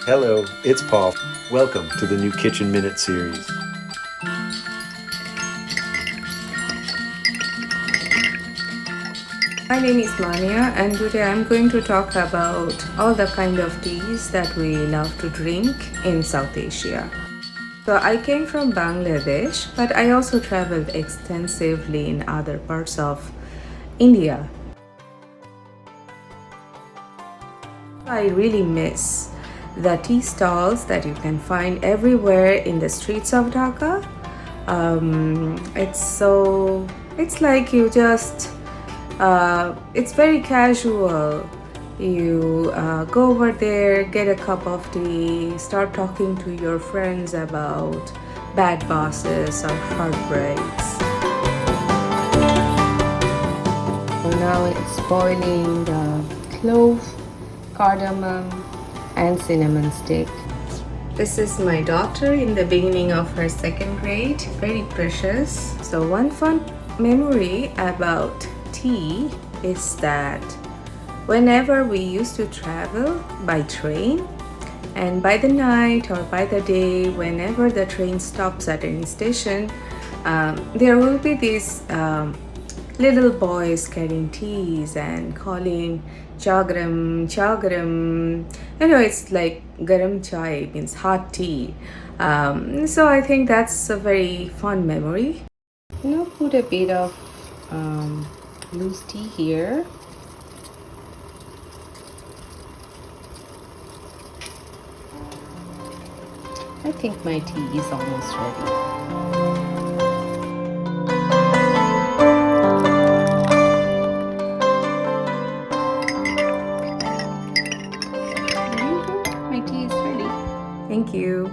Hello, it's Paul. Welcome to the new Kitchen Minute series. My name is Mania, and today I'm going to talk about all the kind of teas that we love to drink in South Asia. So I came from Bangladesh, but I also traveled extensively in other parts of India. I really miss the tea stalls that you can find everywhere in the streets of Dhaka. It's like you just, it's very casual. You go over there, get a cup of tea, start talking to your friends about bad bosses or heartbreaks. So now it's boiling the clove, cardamom, and cinnamon stick. This is my daughter in the beginning of her second grade, very precious. So one fun memory about tea is that whenever we used to travel by train, and by the night or by the day, whenever the train stops at any station, there will be these little boys carrying teas and calling chagram, chagram. It's like garam chai, means hot tea. So I think that's a very fun memory. Put a bit of loose tea here. I think my tea is almost ready. My tea is ready. Thank you.